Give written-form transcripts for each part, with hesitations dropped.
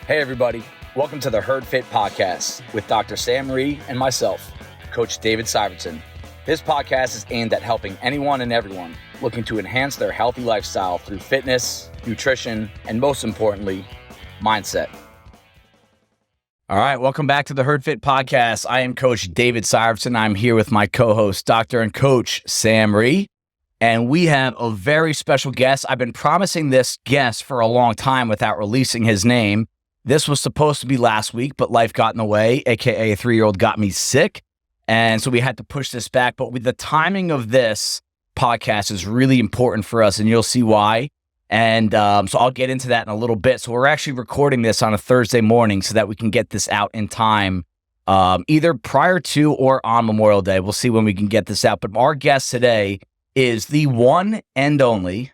Hey everybody, welcome to the Herd Fit Podcast with Dr. Sam Rhee and myself, Coach David Syvertsen. This podcast is aimed at helping anyone and everyone looking to enhance their healthy lifestyle through fitness, nutrition, and most importantly, mindset. All right, welcome back to the Herd Fit Podcast. I am Coach David Syvertsen. I'm here with my co-host, Dr. and Coach Sam Rhee. And we have a very special guest. I've been promising this guest for a long time without releasing his name. This was supposed to be last week, but life got in the way, aka a 3-year-old got me sick. And so we had to push this back. But with the timing of this podcast is really important for us, and you'll see why. And so I'll get into that in a little bit. So we're actually recording this on a Thursday morning so that we can get this out in time, either prior to or on Memorial Day. We'll see when we can get this out. But our guest today is the one and only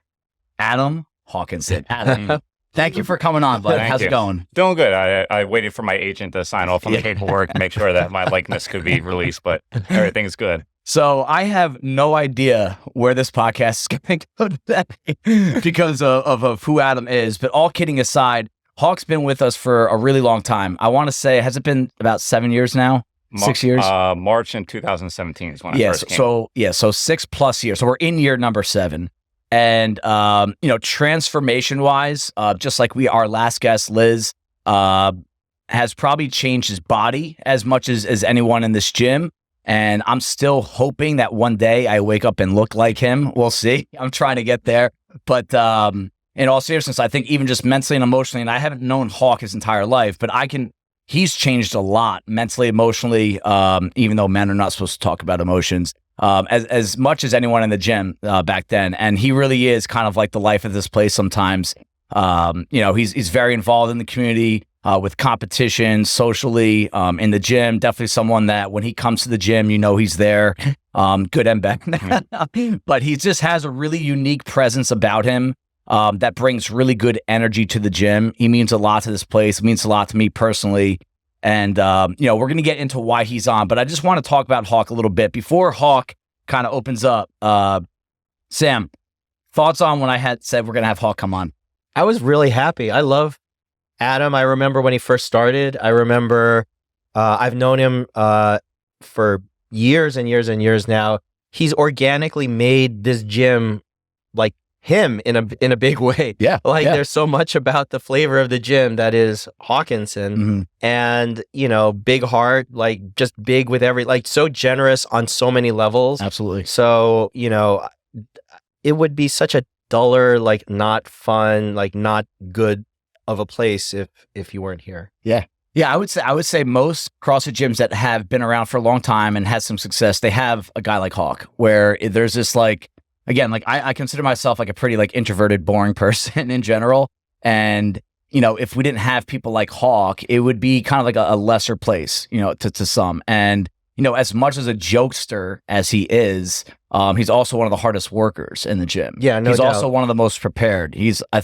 Adam Hawkinson. Adam, thank you for coming on, bud. How's it going? Doing good. I waited for my agent to sign off on the paperwork to make sure that my likeness could be released, but everything's good. So I have no idea where this podcast is going to go today because of who Adam is. But all kidding aside, Hawk's been with us for a really long time. I want to say, has it been about 7 years now? 6 years? March in 2017 is when I first came. So 6+ years. So we're in year number 7. And, transformation wise, just like our last guest, Liz, has probably changed his body as much as anyone in this gym. And I'm still hoping that one day I wake up and look like him. We'll see. I'm trying to get there. But in all seriousness, I think even just mentally and emotionally, and I haven't known Hawk his entire life, but he's changed a lot mentally, emotionally, even though men are not supposed to talk about emotions. As much as anyone in the gym back then. And he really is kind of like the life of this place sometimes. He's very involved in the community with competition, socially, in the gym. Definitely someone that when he comes to the gym, he's there, good and bad. But he just has a really unique presence about him that brings really good energy to the gym. He means a lot to this place. It means a lot to me personally. And, we're going to get into why he's on, but I just want to talk about Hawk a little bit. Before Hawk kind of opens up, Sam, thoughts on when I had said we're going to have Hawk come on? I was really happy. I love Adam. I remember when he first started. I remember I've known him for years and years and years now. He's organically made this gym like him in a big way. Yeah. There's so much about the flavor of the gym that is Hawkinson, and big heart, just big with so generous on so many levels. Absolutely. So, it would be such a duller, not fun, not good of a place if you weren't here. Yeah. Yeah, I would say most CrossFit gyms that have been around for a long time and has some success, they have a guy like Hawk where there's this again, I consider myself a pretty introverted, boring person in general. And, if we didn't have people like Hawk, it would be kind of a lesser place, to some. And, as much as a jokester as he is, he's also one of the hardest workers in the gym. Yeah, no He's doubt. also one of the most prepared. If I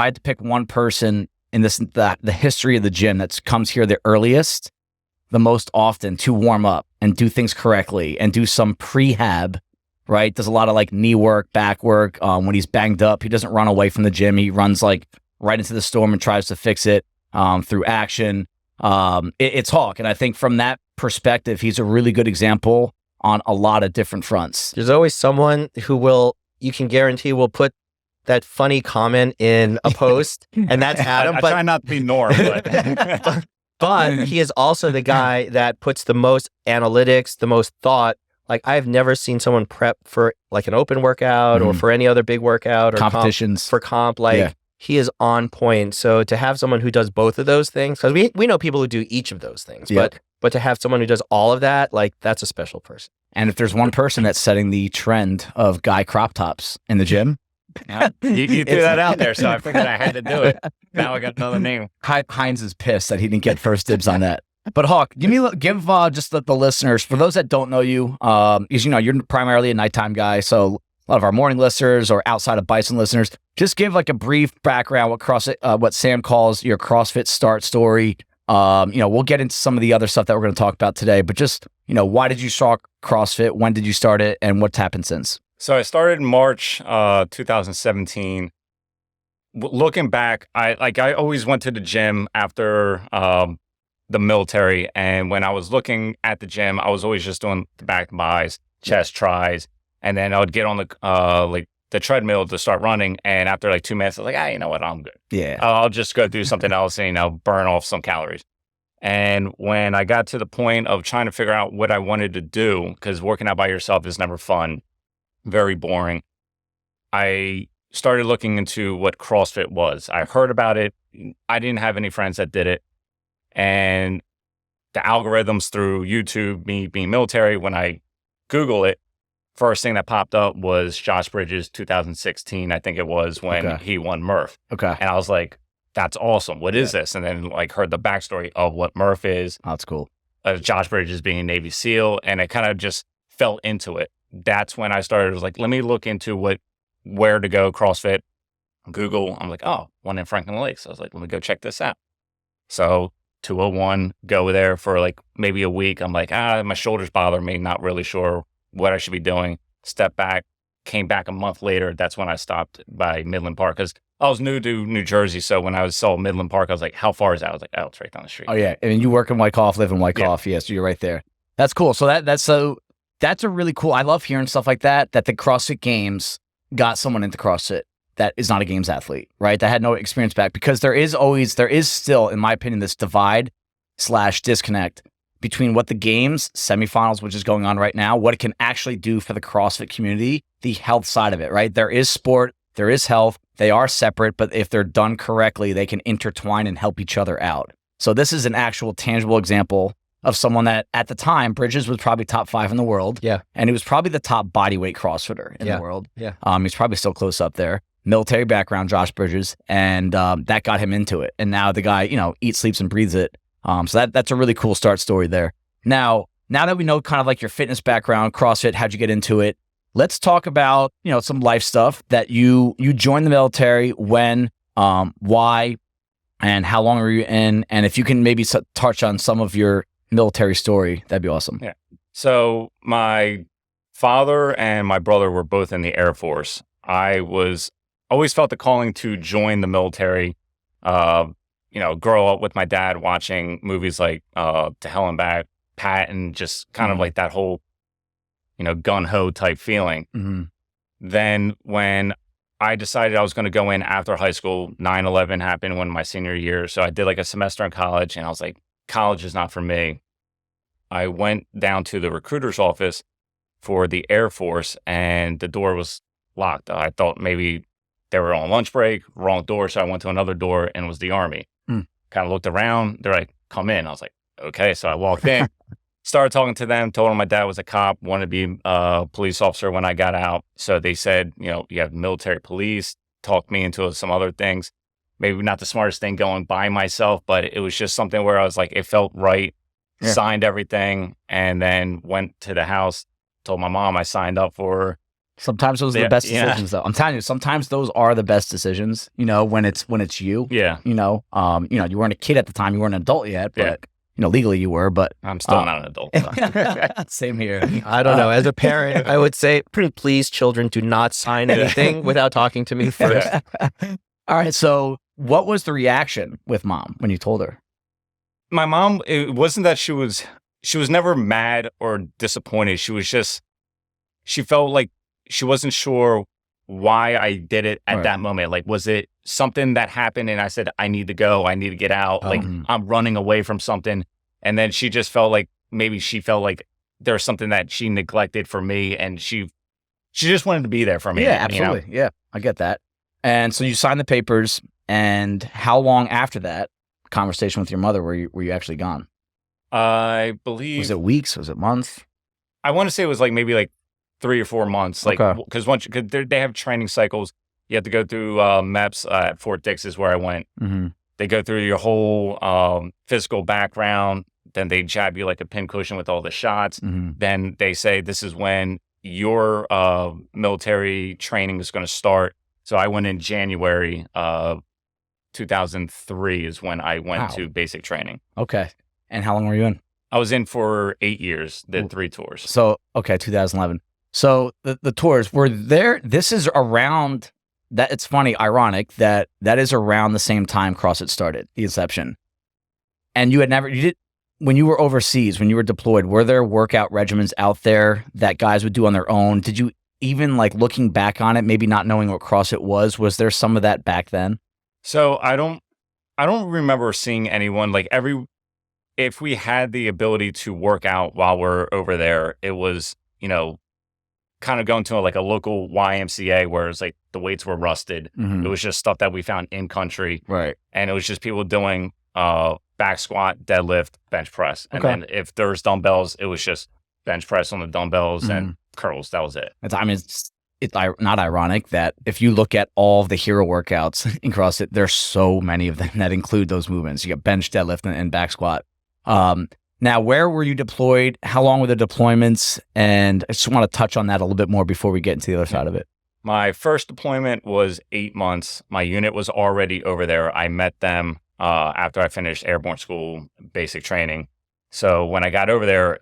had to pick one person in the history of the gym that comes here the earliest, the most often to warm up and do things correctly and do some prehab, right? Does a lot of knee work, back work. When he's banged up, he doesn't run away from the gym. He runs right into the storm and tries to fix it through action. It's Hawk. And I think from that perspective, he's a really good example on a lot of different fronts. There's always someone who you can guarantee will put that funny comment in a post, and that's Adam. I try not to be Norm, but... but he is also the guy that puts the most analytics, the most thought. I've never seen someone prep for an open workout or for any other big workout or competitions for comp. He is on point. So to have someone who does both of those things, because we know people who do each of those things, but to have someone who does all of that, that's a special person. And if there's one person that's setting the trend of guy crop tops in the gym, you threw that out there, so I figured I had to do it. Now I got another name. Heinz is pissed that he didn't get first dibs on that. But Hawk, give just the listeners, for those that don't know you, you're primarily a nighttime guy, so a lot of our morning listeners or outside of Bison listeners, just give a brief background what Sam calls your CrossFit start story. We'll get into some of the other stuff that we're going to talk about today, but just, why did you start CrossFit? When did you start it? And what's happened since? So I started in March 2017. looking back, I always went to the gym after the military, and when I was looking at the gym, I was always just doing the back buys, chest tries, and then I would get on the treadmill to start running, and after like 2 minutes, I was like, you know what, I'm good. Yeah. I'll just go do something else and burn off some calories. And when I got to the point of trying to figure out what I wanted to do, because working out by yourself is never fun, very boring, I started looking into what CrossFit was. I heard about it. I didn't have any friends that did it. And the algorithms through YouTube, me being military, when I Google it, first thing that popped up was Josh Bridges, 2016, I think it was, when he won Murph. Okay. And I was like, that's awesome. What is this? And then heard the backstory of what Murph is. Oh, that's cool. Josh Bridges being a Navy SEAL, and I kind of just fell into it. That's when I started, was like, let me look into where to go, CrossFit, Google. I'm like, one in Franklin Lakes. I was like, let me go check this out. So 201, go there for like maybe a week. I'm like, my shoulders bother me, not really sure what I should be doing. Step back, came back a month later. That's when I stopped by Midland Park, because I was new to New Jersey. So when I saw Midland Park, I was like, how far is that? I was like, it's right down the street. Oh, yeah. I mean, you work in Wyckoff, live in Wyckoff. Yeah, so you're right there. That's cool. So that's a really cool. I love hearing stuff like that the CrossFit Games got someone into CrossFit that is not a games athlete, right? That had no experience back, because there is still, in my opinion, this divide/disconnect between what the games semifinals, which is going on right now, what it can actually do for the CrossFit community, the health side of it, right? There is sport, there is health. They are separate, but if they're done correctly, they can intertwine and help each other out. So this is an actual tangible example of someone that at the time, Bridges was probably top 5 in the world. Yeah. And he was probably the top bodyweight CrossFitter in the world. Yeah. He's probably still close up there. Military background, Josh Bridges. And that got him into it. And now the guy, eats, sleeps, and breathes it. So that's a really cool start story there. Now that we know kind of like your fitness background, CrossFit, how'd you get into it? Let's talk about, some life stuff that you joined the military, when, why, and how long were you in? And if you can maybe touch on some of your military story, that'd be awesome. Yeah. So my father and my brother were both in the Air Force. I always felt the calling to join the military, grow up with my dad watching movies like To Hell and Back, Patton, just kind of like that whole, gun-ho type feeling. Mm-hmm. Then when I decided I was going to go in after high school, 9/11 happened when my senior year. So I did like a semester in college, and I was like, college is not for me. I went down to the recruiter's office for the Air Force, and the door was locked. I thought maybe they were on lunch break, wrong door. So I went to another door, and it was the Army. Kind of looked around. They're like, come in. I was like, okay. So I walked in, started talking to them, told them my dad was a cop, wanted to be a police officer when I got out. So they said, you have military police, talked me into some other things. Maybe not the smartest thing going by myself, but it was just something where I was like, it felt right. Yeah. Signed everything, and then went to the house, told my mom I signed up for. Sometimes those are the best decisions, though. I'm telling you, sometimes those are the best decisions, when it's you. Yeah. You weren't a kid at the time, you weren't an adult yet, but legally you were, but I'm still not an adult. Same here. I don't know. As a parent, I would say, please, children, do not sign anything without talking to me first. All right. So what was the reaction with mom when you told her? My mom, it wasn't that she was never mad or disappointed. She felt like she wasn't sure why I did it at that moment. Like, was it something that happened and I said, I need to go, I need to get out. Like, I'm running away from something. And then she just felt like, maybe she felt like there was something that she neglected for me, and she just wanted to be there for me. Yeah, absolutely. Yeah, I get that. And so you signed the papers, and how long after that conversation with your mother were you actually gone? I believe, was it weeks? Was it months? I want to say it was maybe 3 or 4 months. Because they have training cycles. You have to go through MEPS at Fort Dix is where I went. Mm-hmm. They go through your whole physical background. Then they jab you like a pincushion with all the shots. Mm-hmm. Then they say this is when your military training is going to start. So I went in January 2003 is when I went to basic training. Okay. And how long were you in? I was in for 8 years, did 3 tours. So, okay, 2011. So the tours were there. This is around that it's funny, ironic that is around the same time CrossFit started, the inception. And you did, when you were overseas, when you were deployed, were there workout regimens out there that guys would do on their own? Did you even, like, looking back on it, maybe not knowing what CrossFit was there some of that back then? So I don't remember seeing anyone like if we had the ability to work out while we're over there, it was, kind of going to like a local YMCA where it's like the weights were rusted. Mm-hmm. It was just stuff that we found in country. Right. And it was just people doing back squat, deadlift, bench press. And Okay. then if there's dumbbells, it was just bench press on the dumbbells and curls. That was it. It's not ironic that if you look at all of the hero workouts in CrossFit, there's so many of them that include those movements. You got bench, deadlift, and back squat. Now, where were you deployed? How long were the deployments? And I just want to touch on that a little bit more before we get into the other side of it. My first deployment was 8 months. My unit was already over there. I met them after I finished airborne school basic training. So when I got over there,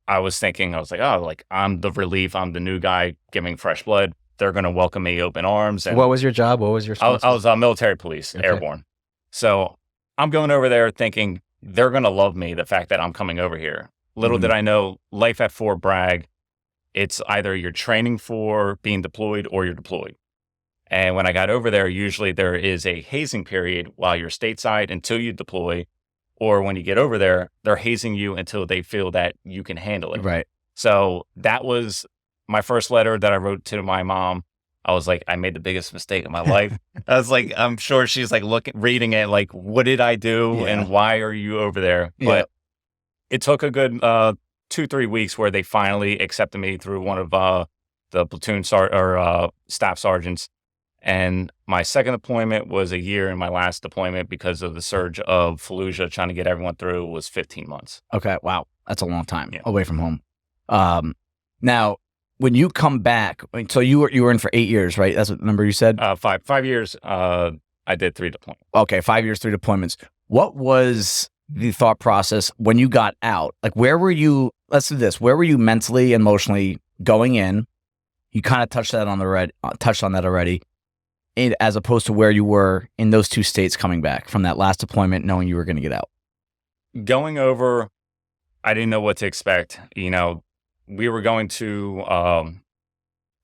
I was like, oh, like I'm the relief. I'm the new guy giving fresh blood. They're going to welcome me open arms. And What was your job? What was your I was military police, Okay. airborne. So I'm going over there thinking they're going to love me, the fact that I'm coming over here. Little did I know, life at Fort Bragg, it's either you're training for being deployed or you're deployed. And when I got over there, usually there is a hazing period while you're stateside until you deploy, or when you get over there, they're hazing you until they feel that you can handle it. Right. So that was my first letter that I wrote to my mom. I was like, I made the biggest mistake of my life. I was like, I'm sure she's like reading it, like, what did I do? Yeah. And why are you over there? Yeah. But it took a good 2-3 weeks where they finally accepted me through one of the platoon staff sergeants. And my second deployment was a year, and my last deployment, because of the surge of Fallujah trying to get everyone through, was 15 months. Okay. Wow. That's a long time Yeah. away from home. Now, when you come back, so you were in for 8 years, right? That's what the number you said? 5 years, I did 3 deployments. Okay, 5 years, 3 deployments. What was the thought process when you got out? Like, where were you? Let's do this. Where were you mentally, emotionally going in? You kind of touched on that already. As opposed to where you were in those 2 states coming back from that last deployment, knowing you were going to get out. Going over, I didn't know what to expect. We were going to,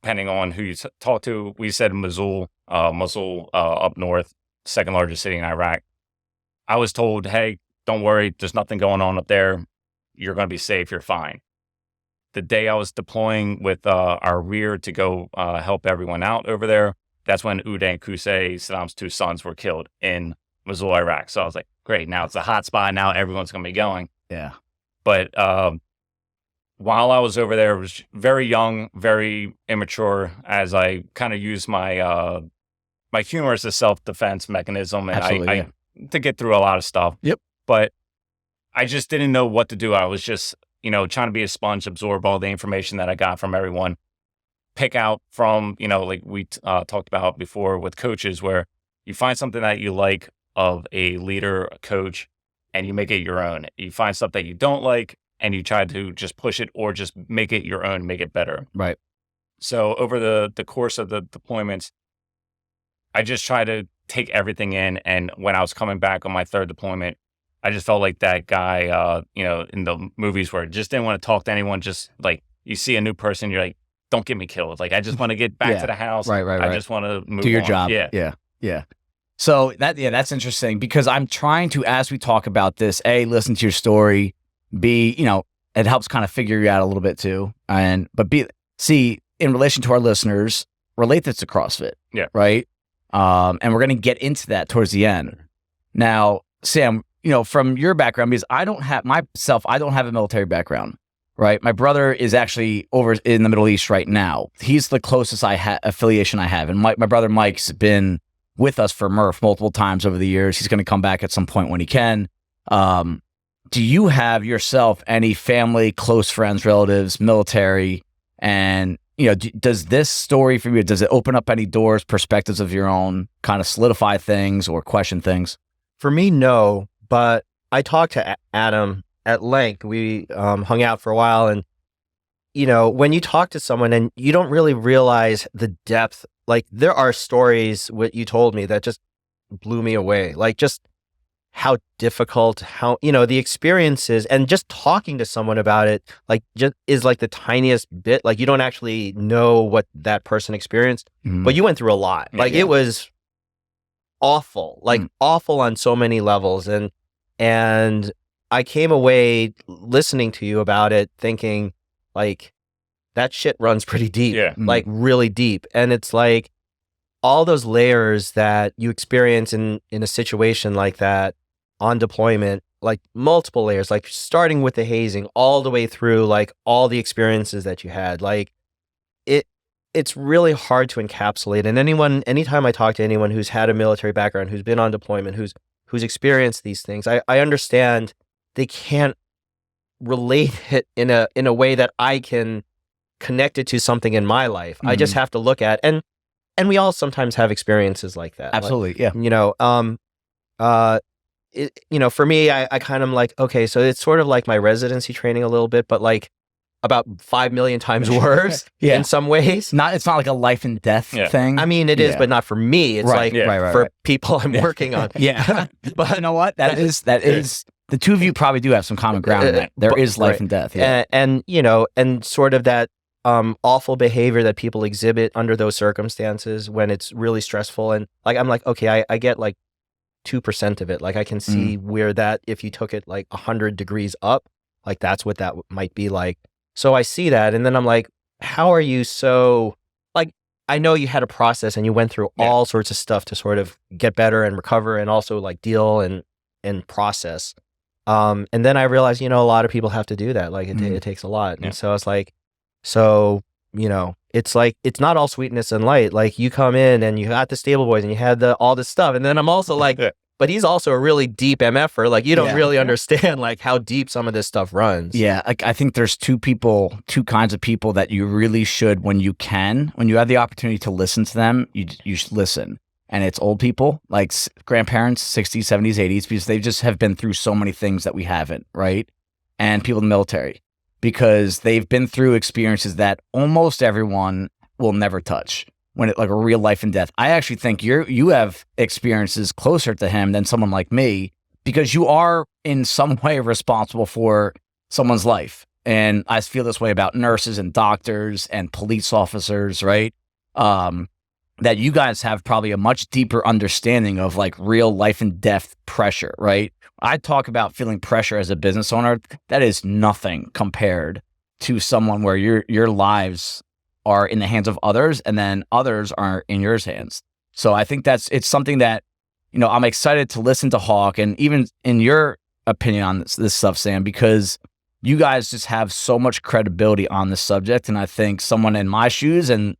depending on who you talk to, we said Mosul up north, second largest city in Iraq. I was told, hey, don't worry, there's nothing going on up there. You're going to be safe. You're fine. The day I was deploying with our rear to go help everyone out over there, that's when Uday and Qusay, Saddam's 2 sons, were killed in Mosul, Iraq. So I was like, great, now it's a hot spot. Now everyone's going to be going. Yeah. But while I was over there, I was very young, very immature, as I kind of used my my humor as a self-defense mechanism, and Absolutely, I to get through a lot of stuff. Yep. But I just didn't know what to do. I was just, trying to be a sponge, absorb all the information that I got from everyone, pick out from, like we talked about before with coaches, where you find something that you like of a leader, a coach, and you make it your own. You find stuff that you don't like, and you try to just push it or just make it your own, make it better. Right. So over the course of the deployments, I just tried to take everything in. And when I was coming back on my 3rd deployment, I just felt like that guy, in the movies where I just didn't want to talk to anyone. Just like you see a new person, you're like, don't get me killed. Like, I just want to get back to the house. Right. I just want to move Do your on. job. Yeah. Yeah. So that's interesting, because I'm trying to, as we talk about this, A, listen to your story, B, it helps kind of figure you out a little bit too. But B, C, in relation to our listeners, relate this to CrossFit. Yeah. Right. And we're going to get into that towards the end. Now, Sam, from your background, because I don't have a military background, right? My brother is actually over in the Middle East right now. He's the closest affiliation I have. And my brother Mike's been with us for Murph multiple times over the years. He's going to come back at some point when he can. Do you have yourself any family, close friends, relatives, military? And, does this story for you, does it open up any doors, perspectives of your own, kind of solidify things or question things? For me, no. But I talked to Adam at length. We hung out for a while. And, when you talk to someone and you don't really realize the depth like there are stories what you told me that just blew me away. Like just how difficult, how, the experiences, and just talking to someone about it, like just is like the tiniest bit. Like you don't actually know what that person experienced, but you went through a lot. Like it was awful, like awful on so many levels. And I came away listening to you about it thinking like that shit runs pretty deep, like really deep. And it's like all those layers that you experience in a situation like that on deployment, like multiple layers, like starting with the hazing all the way through like all the experiences that you had, like it's really hard to encapsulate. And anytime I talk to anyone who's had a military background, who's been on deployment, who's experienced these things, I understand they can't relate it in a way that I can connect it to something in my life. I just have to look at, and we all sometimes have experiences like that. Absolutely. Like, for me, I kind of like, okay, so it's sort of like my residency training a little bit, but like about 5 million times worse in some ways. It's not like a life and death thing. I mean, it is, but not for me. It's for people I'm working on. But you know what? That is the two of you probably do have some common ground in that. There is life and death. Yeah. And sort of that awful behavior that people exhibit under those circumstances when it's really stressful. And like, I'm like, okay, I get like 2% of it. Like I can see where that, if you took it like 100 degrees up, like that's what that might be like. So I see that. And then I'm like, how are you so, like, I know you had a process and you went through all sorts of stuff to sort of get better and recover and also like deal and process. And then I realized, a lot of people have to do that. Like it takes a lot. And so it's like, it's like, it's not all sweetness and light. Like you come in and you got the stable boys and you had all this stuff. And then I'm also like, but he's also a really deep MFer. Like you don't really understand like how deep some of this stuff runs. Yeah. I think there's two kinds of people that you really should, when you have the opportunity to listen to them, you should listen. And it's old people, like grandparents, 60s, 70s, 80s, because they just have been through so many things that we haven't, right? And people in the military, because they've been through experiences that almost everyone will never touch. When it like a real life and death. I actually think you have experiences closer to him than someone like me, because you are in some way responsible for someone's life. And I feel this way about nurses and doctors and police officers, right? That you guys have probably a much deeper understanding of like real life and death pressure, right? I talk about feeling pressure as a business owner. That is nothing compared to someone where your lives are in the hands of others, and then others are in your hands. So I think it's something that, I'm excited to listen to Hawk, and even in your opinion on this stuff, Sam, because you guys just have so much credibility on this subject. And I think someone in my shoes and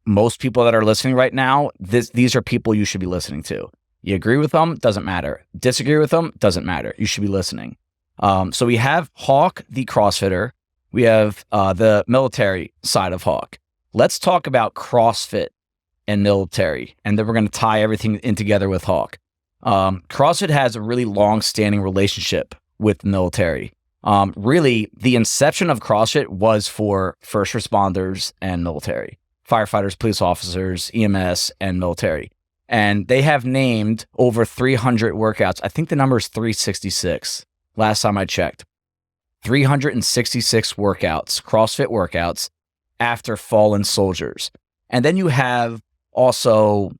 most people that are listening right now, these are people you should be listening to. You agree with them? Doesn't matter. Disagree with them? Doesn't matter. You should be listening. So we have Hawk, the CrossFitter. We have the military side of Hawk. Let's talk about CrossFit and military, and then we're going to tie everything in together with Hawk. CrossFit has a really long-standing relationship with the military. Really, the inception of CrossFit was for first responders and military, firefighters, police officers, EMS, and military. And they have named over 300 workouts. I think the number is 366, last time I checked. 366 workouts, CrossFit workouts, after fallen soldiers. And then you have also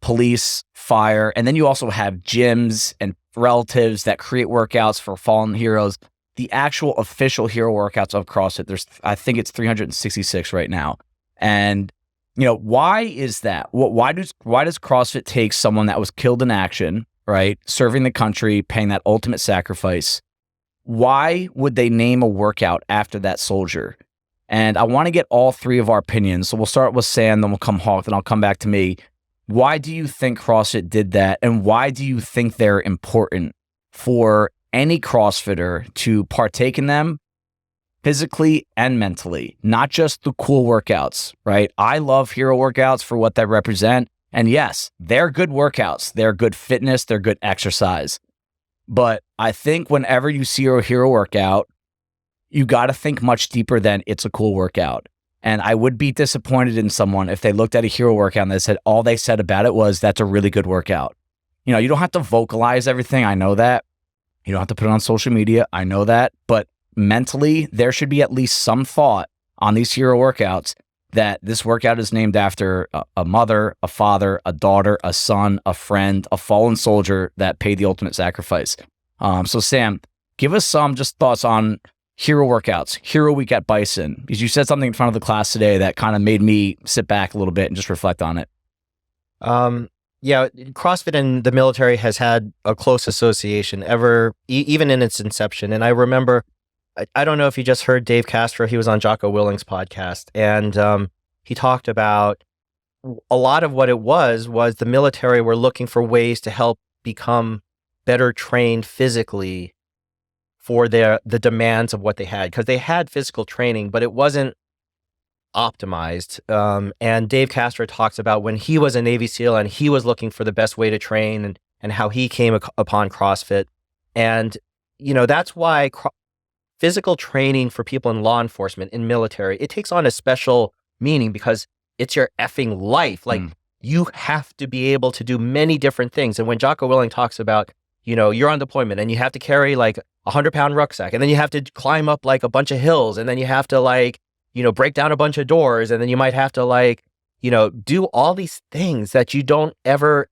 police, fire, and then you also have gyms and relatives that create workouts for fallen heroes. The actual official hero workouts of CrossFit, I think it's 366 right now. And why is that? Why does CrossFit take someone that was killed in action, right, serving the country, paying that ultimate sacrifice? Why would they name a workout after that soldier? And I want to get all three of our opinions. So we'll start with Sam, then we'll come Hawk, then I'll come back to me. Why do you think CrossFit did that? And why do you think they're important for any CrossFitter to partake in them physically and mentally? Not just the cool workouts, right? I love hero workouts for what they represent. And yes, they're good workouts. They're good fitness. They're good exercise. But I think whenever you see a hero workout, you got to think much deeper than it's a cool workout. And I would be disappointed in someone if they looked at a hero workout and they said all they said about it was that's a really good workout. You know, you don't have to vocalize everything. I know that. You don't have to put it on social media. I know that. But mentally, there should be at least some thought on these hero workouts that this workout is named after a mother, a father, a daughter, a son, a friend, a fallen soldier that paid the ultimate sacrifice. So Sam, give us some just thoughts on hero workouts, Hero Week at Bison, because you said something in front of the class today that kind of made me sit back a little bit and just reflect on it. Yeah, CrossFit and the military has had a close association even in its inception. And I remember, I don't know if you just heard Dave Castro, he was on Jocko Willing's podcast, and he talked about a lot of what it was the military were looking for ways to help become better trained physically for the demands of what they had, because they had physical training, but it wasn't optimized. And Dave Castro talks about when he was a Navy SEAL and he was looking for the best way to train and how he came upon CrossFit. And, you know, that's why physical training for people in law enforcement, in military, it takes on a special meaning because it's your effing life. Like, you have to be able to do many different things. And when Jocko Willing talks about, you know, you're on deployment and you have to carry like a 100-pound rucksack, and then you have to climb up like a bunch of hills, and then you have to like, you know, break down a bunch of doors, and then you might have to like, you know, do all these things that you don't ever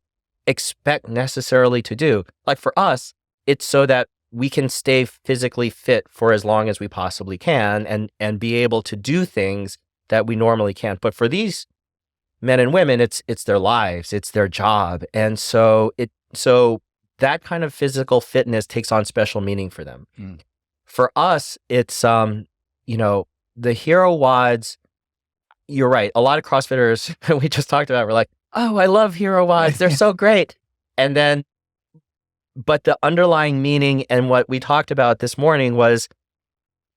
expect necessarily to do. Like for us, it's so that we can stay physically fit for as long as we possibly can and be able to do things that we normally can't. But for these men and women, it's their lives, it's their job. And so that kind of physical fitness takes on special meaning for them. For us, it's, you know, the hero WODs, you're right. A lot of CrossFitters we just talked about were like, oh, I love hero WODs. They're so great. And then, but the underlying meaning and what we talked about this morning was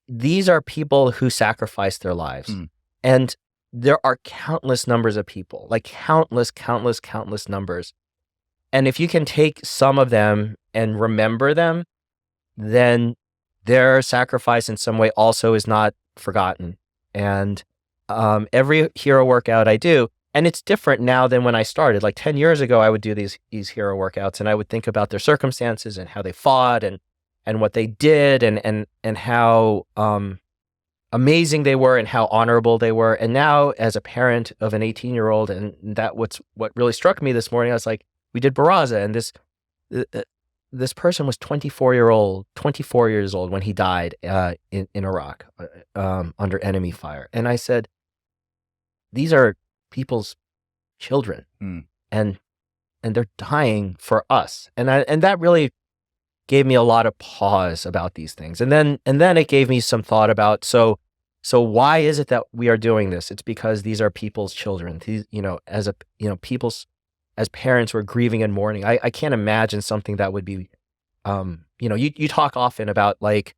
these are people who sacrificed their lives. And there are countless numbers of people, like countless numbers. And if you can take some of them and remember them, then their sacrifice in some way also is not forgotten. And every hero workout I do, and it's different now than when I started. Like 10 years ago, I would do these hero workouts, and I would think about their circumstances and how they fought and what they did and how amazing they were and how honorable they were. And now, as a parent of an 18-year-old, and what really struck me this morning, I was like, we did Baraza, and this person was 24 years old when he died in Iraq under enemy fire. And I said, these are people's children, and they're dying for us. And that really gave me a lot of pause about these things. And then it gave me some thought about, so why is it that we are doing this? It's because these are people's children. These, you know, as parents, we're grieving and mourning. I can't imagine something that would be, you know, you talk often about like,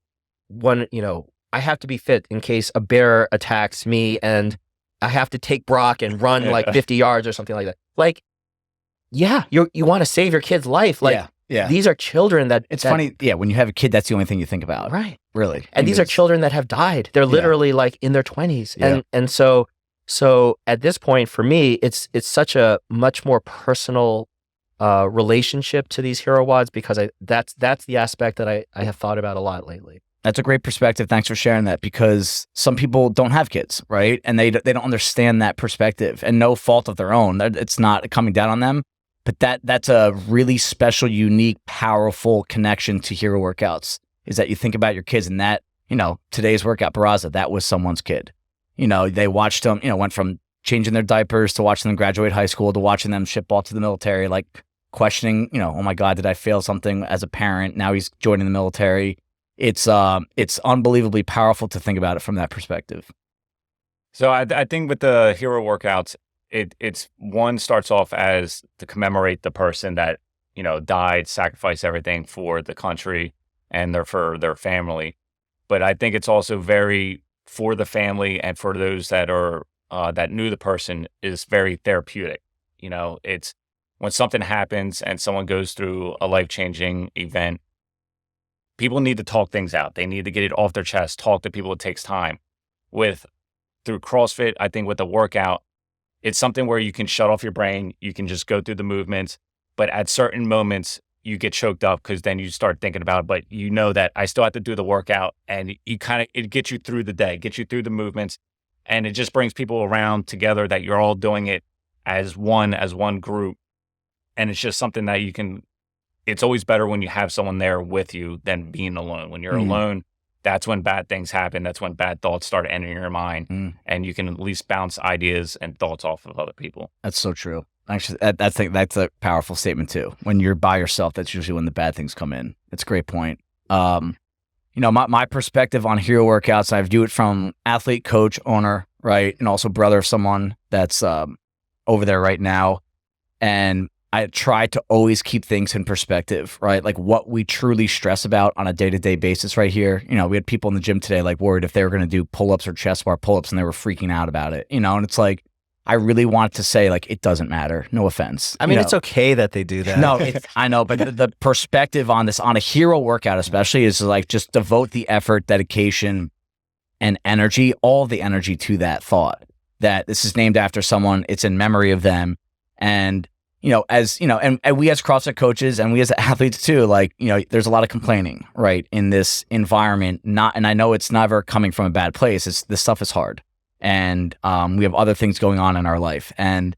you know, I have to be fit in case a bear attacks me and I have to take Brock and run like 50 yards or something like that. Like, yeah, you want to save your kid's life. Like, yeah. These are children that... It's funny, yeah, when you have a kid, that's the only thing you think about. Right. Really. And these are children that have died. They're literally like in their 20s. Yeah. And so at this point, for me, it's such a much more personal relationship to these hero WODs, because that's the aspect that I have thought about a lot lately. That's a great perspective. Thanks for sharing that, because some people don't have kids, right? And they don't understand that perspective, and no fault of their own. It's not coming down on them, but that's a really special, unique, powerful connection to hero workouts, is that you think about your kids, and that, you know, today's workout, Baraza, that was someone's kid. You know, they watched them, you know, went from changing their diapers to watching them graduate high school to watching them ship off to the military, like questioning, you know, oh my God, did I fail something as a parent? Now he's joining the military. It's unbelievably powerful to think about it from that perspective. So I think with the hero workouts, it's one starts off as to commemorate the person that, you know, died, sacrificed everything for the country and for their family. But I think it's also very for the family and for those that are that knew the person, is very therapeutic. You know, it's when something happens and someone goes through a life-changing event, people need to talk things out. They need to get it off their chest, talk to people. It takes time. With through CrossFit, I think with the workout, it's something where you can shut off your brain. You can just go through the movements. But at certain moments, you get choked up because then you start thinking about it. But you know that I still have to do the workout, and it gets you through the day, gets you through the movements. And it just brings people around together that you're all doing it as one group. And it's just something that it's always better when you have someone there with you than being alone. When you're alone, that's when bad things happen. That's when bad thoughts start entering your mind, and you can at least bounce ideas and thoughts off of other people. That's so true. Actually, that's a powerful statement too. When you're by yourself, that's usually when the bad things come in. It's a great point. My perspective on hero workouts, I view it from athlete, coach, owner, right? And also brother of someone that's over there right now. And I try to always keep things in perspective, right? Like what we truly stress about on a day-to-day basis right here. We had people in the gym today like worried if they were going to do pull-ups or chest bar pull-ups, and they were freaking out about it, and it's like, I really want to say, like, it doesn't matter. No offense. I mean, it's okay that they do that. No, I know, but the perspective on this, on a hero workout especially, is like just devote the effort, dedication, and energy, all the energy to that thought that this is named after someone. It's in memory of them. And, and we as CrossFit coaches and we as athletes too, like, there's a lot of complaining, right, in this environment. And I know it's never coming from a bad place. This stuff is hard. And we have other things going on in our life. And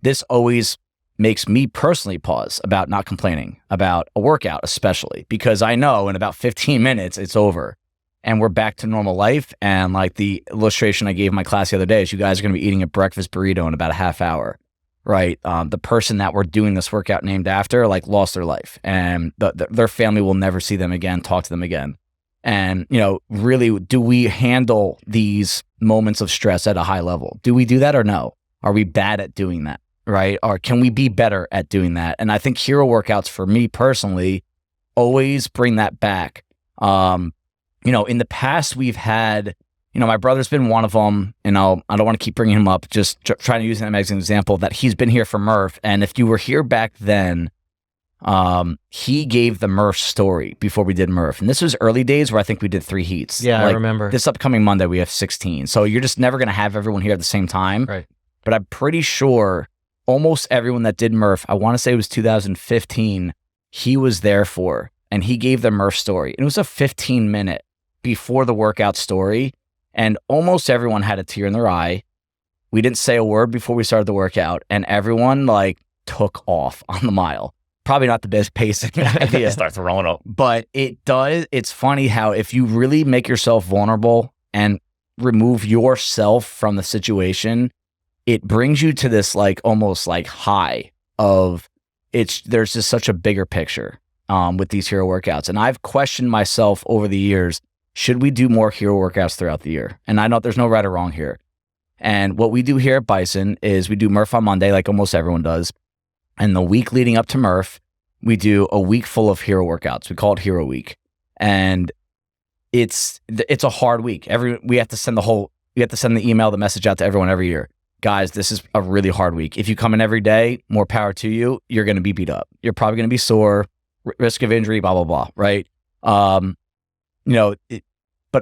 this always makes me personally pause about not complaining about a workout, especially because I know in about 15 minutes, it's over and we're back to normal life. And like the illustration I gave my class the other day is you guys are going to be eating a breakfast burrito in about a half hour, right? The person that we're doing this workout named after, like, lost their life, and their family will never see them again, talk to them again. And, really, do we handle these moments of stress at a high level? Do we do that or no? Are we bad at doing that, right? Or can we be better at doing that? And I think hero workouts, for me personally, always bring that back. In the past, we've had, my brother's been one of them, and I don't want to keep bringing him up, just trying to use him as an example, that he's been here for Murph. And if you were here back then, he gave the Murph story before we did Murph. And this was early days where I think we did 3 heats. Yeah, I remember. This upcoming Monday, we have 16. So you're just never going to have everyone here at the same time. Right. But I'm pretty sure almost everyone that did Murph, I want to say it was 2015, he was there for, and he gave the Murph story. And it was a 15-minute before the workout story. And almost everyone had a tear in their eye. We didn't say a word before we started the workout. And everyone took off on the mile. Probably not the best pacing idea. Start throwing up. But it's funny how if you really make yourself vulnerable and remove yourself from the situation, it brings you to this almost high of there's just such a bigger picture with these hero workouts. And I've questioned myself over the years, should we do more hero workouts throughout the year? And I know there's no right or wrong here. And what we do here at Bison is we do Murph on Monday, like almost everyone does. And the week leading up to Murph, we do a week full of hero workouts. We call it Hero Week. And it's a hard week. We have to send the email, the message out to everyone every year. Guys, this is a really hard week. If you come in every day, more power to you. You're going to be beat up. You're probably going to be sore, risk of injury, blah, blah, blah, right? But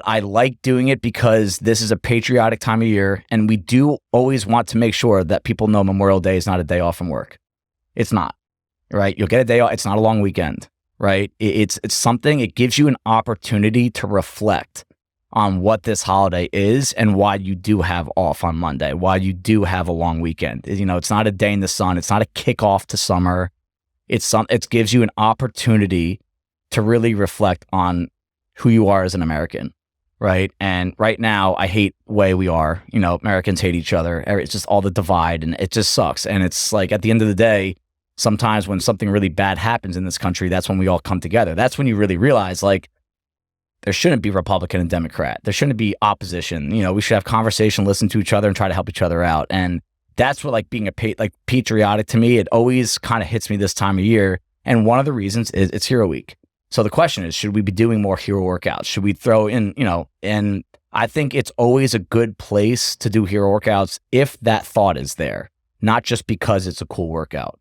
I like doing it because this is a patriotic time of year, and we do always want to make sure that people know Memorial Day is not a day off from work. It's not, right? You'll get a day off. It's not a long weekend, right? It's something, it gives you an opportunity to reflect on what this holiday is and why you do have off on Monday, why you do have a long weekend. It's not a day in the sun. It's not a kickoff to summer. It gives you an opportunity to really reflect on who you are as an American, right? And right now, I hate the way we are. Americans hate each other. It's just all the divide, and it just sucks. And it's at the end of the day, sometimes when something really bad happens in this country, that's when we all come together. That's when you really realize, there shouldn't be Republican and Democrat. There shouldn't be opposition. We should have conversation, listen to each other, and try to help each other out. And that's what being patriotic to me, it always kind of hits me this time of year. And one of the reasons is it's Hero Week. So the question is, should we be doing more hero workouts? Should we throw in, and I think it's always a good place to do hero workouts if that thought is there, not just because it's a cool workout.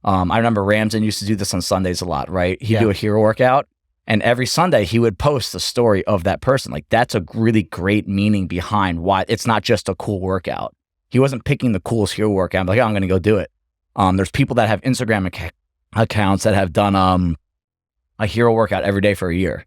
I remember Ramsden used to do this on Sundays a lot, right? He'd do a hero workout, And every Sunday he would post the story of that person. Like, that's a really great meaning behind why it's not just a cool workout. He wasn't picking the coolest hero workout. I'm like, oh, I'm going to go do it. There's people that have Instagram accounts that have done a hero workout every day for a year,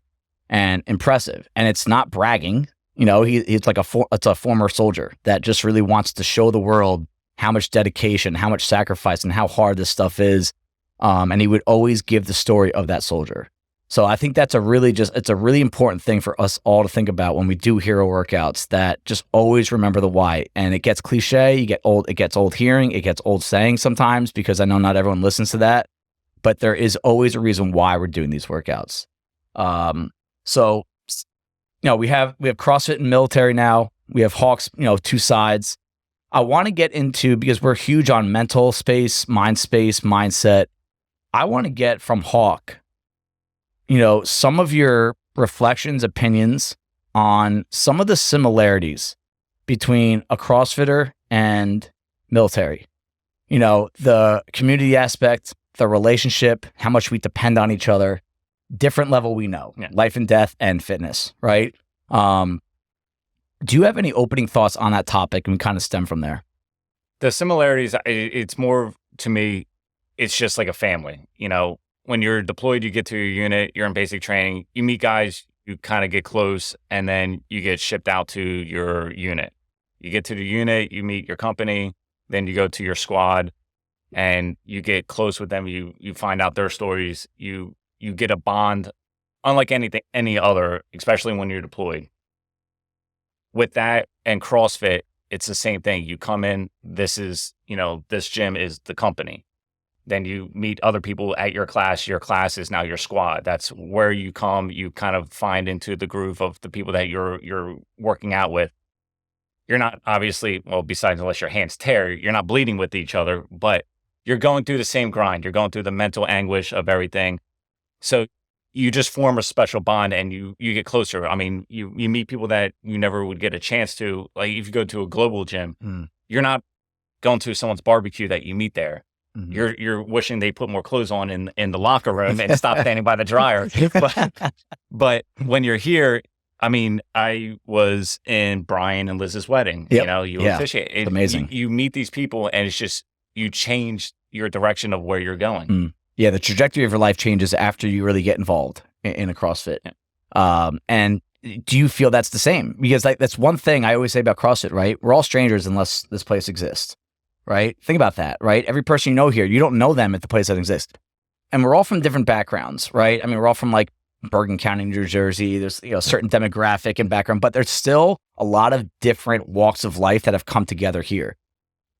and impressive. And it's not bragging. You know, he's like it's a former soldier that just really wants to show the world how much dedication, how much sacrifice, and how hard this stuff is. And he would always give the story of that soldier. So I think that's it's a really important thing for us all to think about when we do hero workouts, that just always remember the why. And it gets cliche, it gets old hearing, it gets old saying sometimes, because I know not everyone listens to that, but there is always a reason why we're doing these workouts. So, you know, we have CrossFit and military now. We have Hawks, you know, two sides. I want to get into, because we're huge on mental space, mindset. I want to get from Hawk, you know, some of your reflections, opinions on some of the similarities between a CrossFitter and military. You know, the community aspect, the relationship, how much we depend on each other, different level we know, life and death and fitness, right? Do you have any opening thoughts on that topic, and we kind of stem from there? The similarities, it's more, to me, it's just like a family. You know, when you're deployed, you get to your unit, you're in basic training, you meet guys, you kind of get close, and then you get shipped out to your unit. You get to the unit, you meet your company, then you go to your squad, and you get close with them. You find out their stories. You get a bond unlike any other, especially when you're deployed. With that and CrossFit, it's the same thing. You come in, this gym is the company. Then you meet other people at your class. Your class is now your squad. That's where you come. You kind of find into the groove of the people that you're working out with. You're not obviously, well, besides unless your hands tear, you're not bleeding with each other, but you're going through the same grind. You're going through the mental anguish of everything. So you just form a special bond, and you get closer. I mean, you meet people that you never would get a chance to. Like if you go to a global gym, you're not going to someone's barbecue that you meet there. Mm-hmm. You're wishing they put more clothes on in the locker room and stop standing by the dryer. But when you're here, I mean, I was in Brian and Liz's wedding. Yep. You know, you officiate. It's amazing. You meet these people, and it's just, you change your direction of where you're going. Yeah, the trajectory of your life changes after you really get involved in a CrossFit. Yeah. And do you feel that's the same? Because that's one thing I always say about CrossFit, right? We're all strangers unless this place exists. Right? Think about that, right? Every person you know here, you don't know them at the place that exists. And we're all from different backgrounds, right? I mean, we're all from like Bergen County, New Jersey. There's, you know, certain demographic and background, but there's still a lot of different walks of life that have come together here.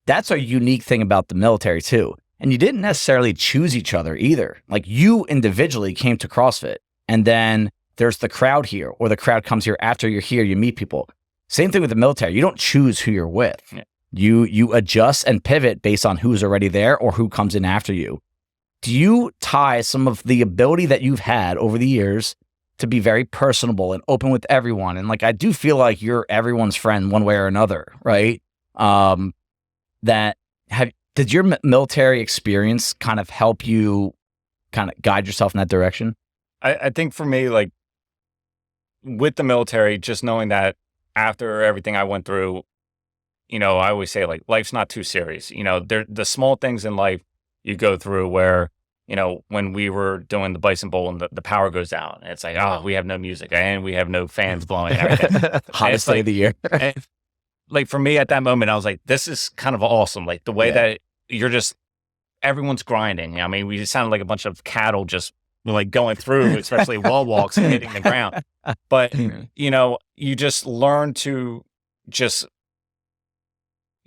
That's a unique thing about the military too. And you didn't necessarily choose each other either. Like, you individually came to CrossFit, and then there's the crowd here, or the crowd comes here after you're here, you meet people. Same thing with the military. You don't choose who you're with. Yeah. You adjust and pivot based on who's already there or who comes in after you. Do you tie some of the ability that you've had over the years to be very personable and open with everyone? And like, I do feel like you're everyone's friend one way or another, right? Did your military experience kind of help you kind of guide yourself in that direction? I think for me, like with the military, just knowing that after everything I went through, you know, I always say, like, life's not too serious. You know, the small things in life you go through where, you know, when we were doing the Bison Bowl and the power goes out, and it's like, oh, we have no music and we have no fans blowing everything. Hottest day of the year. Like for me at that moment, I was like, this is kind of awesome. Like the way that you're just, everyone's grinding. I mean, we just sounded like a bunch of cattle just like going through, especially wall walks and hitting the ground. But, you know, you just learn to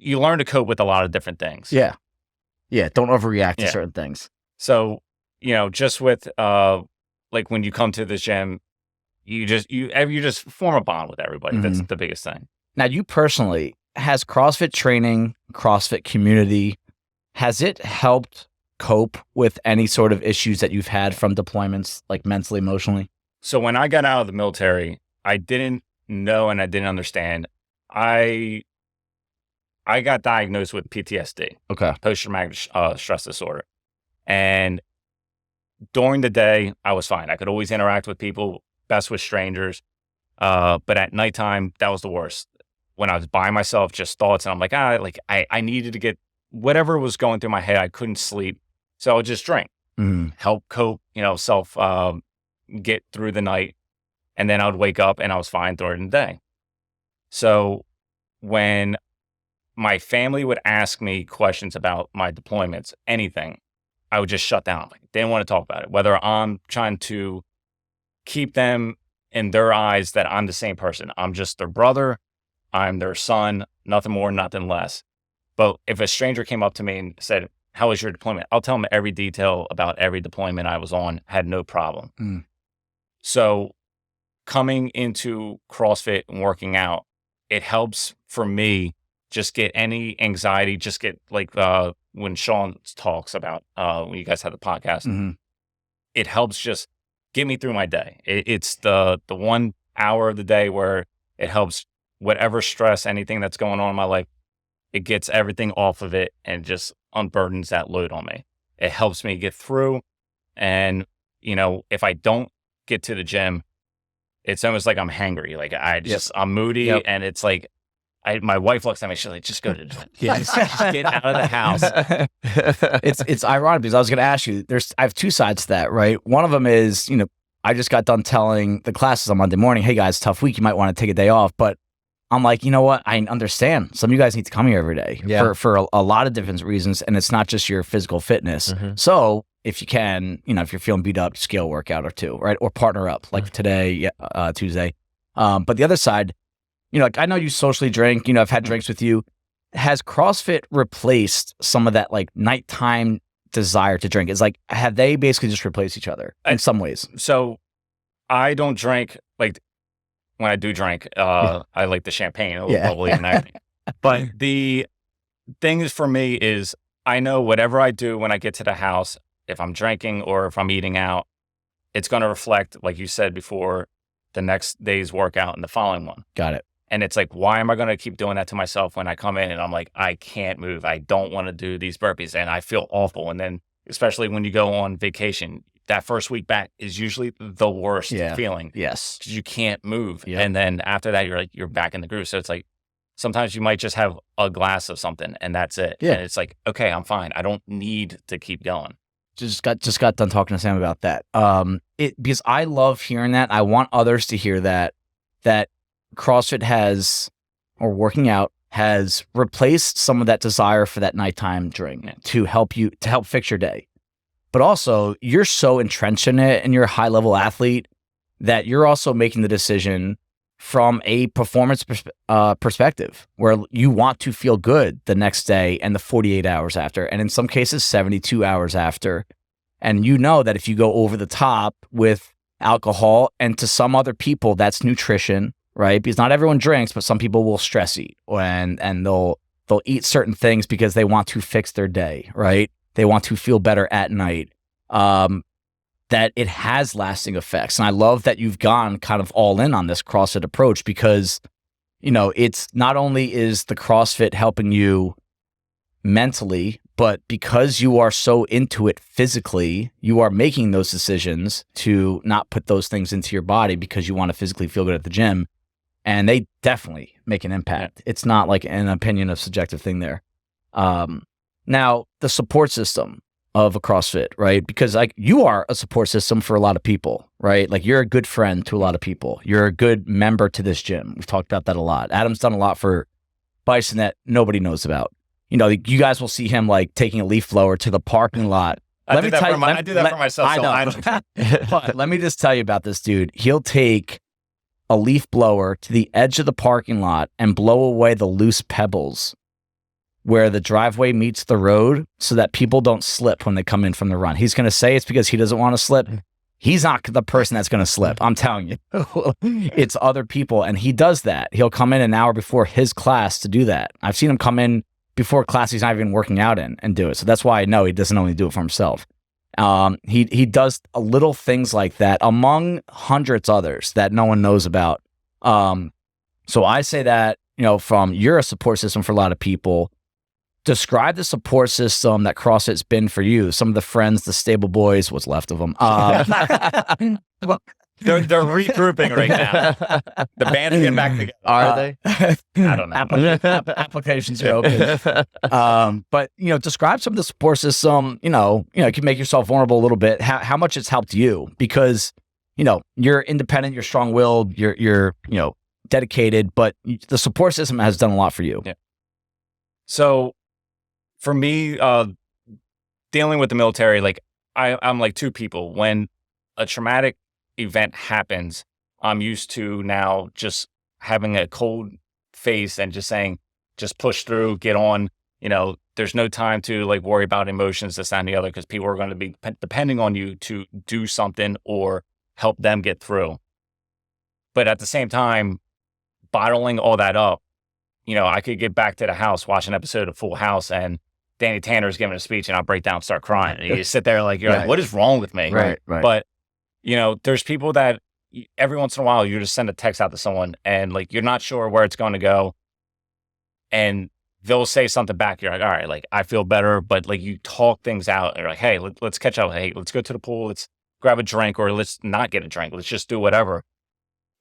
you learn to cope with a lot of different things. Yeah. Yeah. Don't overreact to certain things. So, you know, just with, like when you come to the gym, you just form a bond with everybody. Mm-hmm. That's the biggest thing. Now, you personally, has CrossFit training, CrossFit community, has it helped cope with any sort of issues that you've had from deployments, like mentally, emotionally? So when I got out of the military, I didn't know and I didn't understand. I got diagnosed with PTSD. Okay. Post-traumatic stress disorder. And during the day, I was fine. I could always interact with people, best with strangers. But at nighttime, that was the worst. When I was by myself, just thoughts, and I'm like, I needed to get whatever was going through my head. I couldn't sleep, so I would just drink, help cope, get through the night, and then I would wake up and I was fine during the day. So when my family would ask me questions about my deployments, anything, I would just shut down. Like, they didn't want to talk about it. Whether I'm trying to keep them in their eyes that I'm the same person. I'm just their brother. I'm their son. Nothing more, nothing less. But if a stranger came up to me and said, "How was your deployment?" I'll tell them every detail about every deployment I was on. Had no problem. So coming into CrossFit and working out, it helps for me just get any anxiety, just get like when Sean talks about when you guys have the podcast, it helps just get me through my day. It's the 1 hour of the day where it helps whatever stress, anything that's going on in my life, it gets everything off of it and just unburdens that load on me. It helps me get through. And, if I don't get to the gym, it's almost like I'm hangry. Like I'm moody, and it's like, my wife looks at me, she's like, just go to the gym. Just get out of the house. It's ironic because I was going to ask you, I have two sides to that, right? One of them is, I just got done telling the classes on Monday morning, hey guys, tough week, you might want to take a day off. But I'm like, you know what? I understand. Some of you guys need to come here every day for a lot of different reasons. And it's not just your physical fitness. So if you can, if you're feeling beat up, scale workout or two, right? Or partner up like today, Tuesday. But the other side, like I know you socially drink, I've had drinks with you. Has CrossFit replaced some of that like nighttime desire to drink? It's like, have they basically just replaced each other in some ways? So I don't drink, like when I do drink, I like the champagne, a little bubbly and everything. But the thing is for me is I know whatever I do when I get to the house, if I'm drinking or if I'm eating out, it's going to reflect, like you said before, the next day's workout and the following one. Got it. And it's like, why am I going to keep doing that to myself when I come in and I'm like, I can't move. I don't want to do these burpees and I feel awful. And then especially when you go on vacation, that first week back is usually the worst feeling. Yes. Because you can't move. Yep. And then after that, you're back in the groove. So it's like, sometimes you might just have a glass of something and that's it. Yeah. And it's like, okay, I'm fine. I don't need to keep going. Just got done talking to Sam about that. Because I love hearing that. I want others to hear that CrossFit has, or working out has replaced some of that desire for that nighttime drink to help fix your day. But also you're so entrenched in it and you're a high level athlete that you're also making the decision from a performance perspective where you want to feel good the next day and the 48 hours after, and in some cases 72 hours after. And that if you go over the top with alcohol, and to some other people that's nutrition, right? Because not everyone drinks, but some people will stress eat and they'll eat certain things because they want to fix their day, right? They want to feel better at night. That it has lasting effects. And I love that you've gone kind of all in on this CrossFit approach because, it's not only is the CrossFit helping you mentally, but because you are so into it physically, you are making those decisions to not put those things into your body because you want to physically feel good at the gym. And they definitely make an impact. It's not like an opinion of subjective thing there. Now, the support system of a CrossFit, right? Because like you are a support system for a lot of people, right? Like you're a good friend to a lot of people. You're a good member to this gym. We've talked about that a lot. Adam's done a lot for Bison that nobody knows about. You guys will see him like taking a leaf blower to the parking lot. I do that for myself. I know. But let me just tell you about this dude. He'll take a leaf blower to the edge of the parking lot and blow away the loose pebbles where the driveway meets the road so that people don't slip when they come in from the run. He's going to say it's because he doesn't want to slip. He's not the person that's going to slip. I'm telling you. It's other people. And he does that. He'll come in an hour before his class to do that. I've seen him come in before class he's not even working out in and do it. So that's why I know he doesn't only do it for himself. He does little things like that among hundreds others that no one knows about. So I say that, from you're a support system for a lot of people describe the support system that CrossFit's been for you. Some of the friends, the stable boys, what's left of them. Well, they're regrouping right now. The band's getting back together. Are they? I don't know. Applications are open. But, describe some of the support system, you can make yourself vulnerable a little bit, how much it's helped you because, you're independent, you're strong-willed, you're dedicated, but the support system has done a lot for you. Yeah. So for me, dealing with the military, like I'm like two people. When a traumatic event happens, I'm used to now just having a cold face and just saying, just push through, get on. There's no time to like worry about emotions, this, that, and the other, because people are going to be depending on you to do something or help them get through. But at the same time, bottling all that up, I could get back to the house, watch an episode of Full House, and Danny Tanner's giving a speech, and I'll break down and start crying. And you sit there like, you're like, what is wrong with me? Right. But, there's people that every once in a while you just send a text out to someone, and like you're not sure where it's going to go, and they'll say something back. You're like, all right, like I feel better, but like you talk things out, and you're like, hey, let's catch up. Hey, let's go to the pool. Let's grab a drink, or let's not get a drink. Let's just do whatever.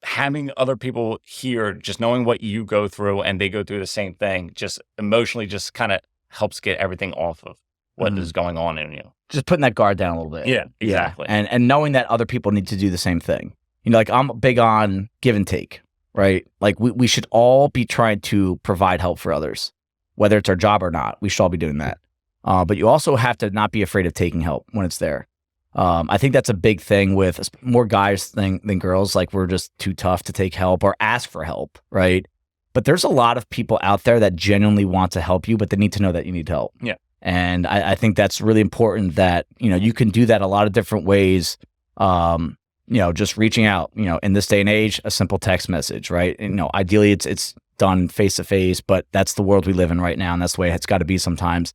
Having other people here, just knowing what you go through and they go through the same thing, just emotionally just kind of helps get everything off of what is going on in you. Just putting that guard down a little bit. Yeah, exactly. Yeah. And knowing that other people need to do the same thing. Like I'm big on give and take, right? Like we should all be trying to provide help for others, whether it's our job or not. We should all be doing that. But you also have to not be afraid of taking help when it's there. I think that's a big thing with more guys than girls. Like we're just too tough to take help or ask for help, right? But there's a lot of people out there that genuinely want to help you, but they need to know that you need help. Yeah. And I think that's really important that, you can do that a lot of different ways. Just reaching out, in this day and age, a simple text message, right? And, ideally it's done face to face, but that's the world we live in right now. And that's the way it's got to be sometimes.